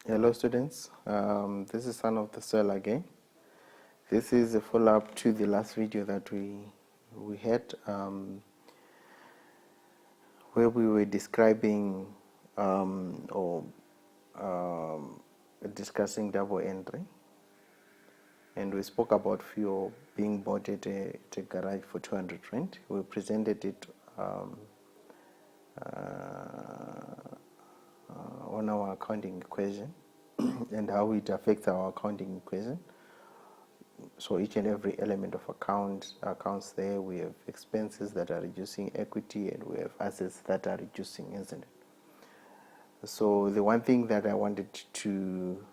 Hello students, this is Son of the Soil again. This is a follow-up to the last video that we had where we were describing or discussing double entry, and we spoke about fuel being bought at a garage for 200 rand. We presented it on our accounting equation and how it affects our accounting equation. So each and every element of accounts there, we have expenses that are reducing equity and we have assets that are reducing, isn't it? So the one thing that I wanted to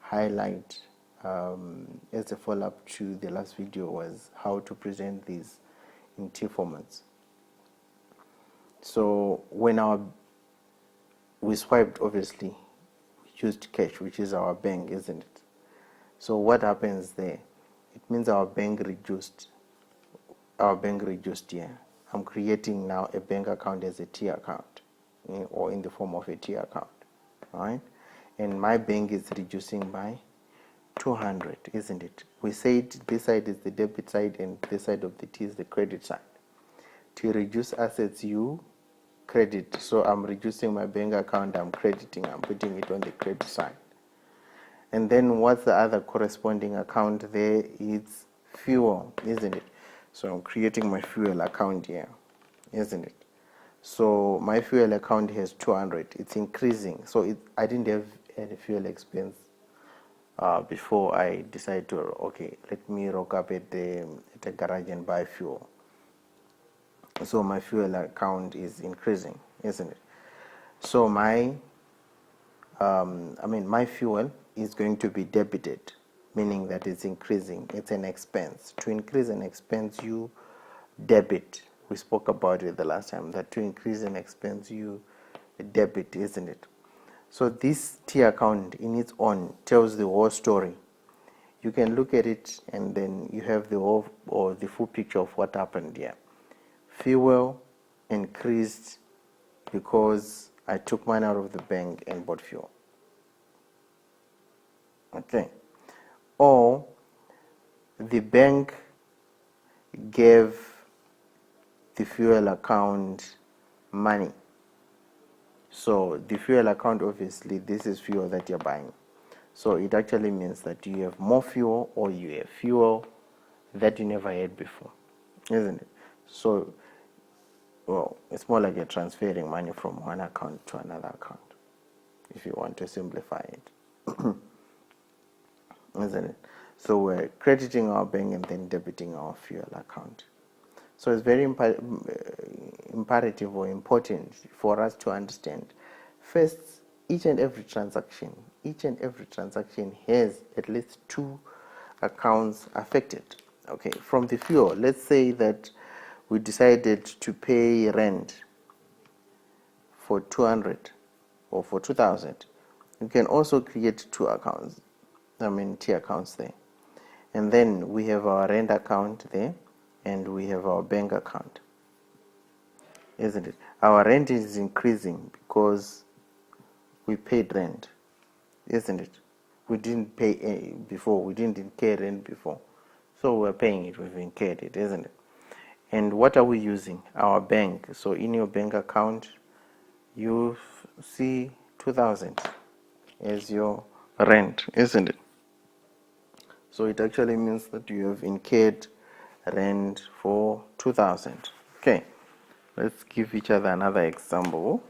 highlight as a follow-up to the last video was how to present these in T formats. So when we swiped, obviously we used cash, which is our bank, isn't it? So what happens there? It means our bank reduced here. I'm creating now a bank account as a T account, or in the form of a T account, right? And my bank is reducing by 200, isn't it? We said this side is the debit side and this side of the T is the credit side. To reduce assets, you credit. So I'm reducing my bank account, I'm crediting, I'm putting it on the credit side. And then what's the other corresponding account there? It's fuel, isn't it? So I'm creating my fuel account here, isn't it? So my fuel account has 200. It's increasing. So I didn't have any fuel expense before I decided to, okay, let me rock up at the garage and buy fuel. So my fuel account is increasing, isn't it? So my fuel is going to be debited, meaning that it's increasing. It's an expense. To increase an expense, you debit. We spoke about it the last time, that to increase an expense, you debit, isn't it? So this T account in its own tells the whole story. You can look at it and then you have the whole or the full picture of what happened here. Fuel increased because I took money out of the bank and bought fuel. Okay. Or the bank gave the fuel account money. So the fuel account, obviously, this is fuel that you're buying. So it actually means that you have more fuel or you have fuel that you never had before, isn't it? So, well, it's more like you're transferring money from one account to another account, if you want to simplify it. Isn't it? So we're crediting our bank and then debiting our fuel account. So it's very imperative or important for us to understand. First, each and every transaction has at least two accounts affected. Okay, from the fuel, let's say that we decided to pay rent for 200 or for 2,000. You can also create two accounts, T accounts there. And then we have our rent account there and we have our bank account, isn't it? Our rent is increasing because we paid rent, isn't it? We didn't pay before, we didn't incur rent before. So we're paying it, we've incurred it, isn't it? And what are we using? Our bank. So in your bank account, you see 2,000 as your rent, isn't it? So it actually means that you have incurred rent for 2,000. Okay, let's give each other another example.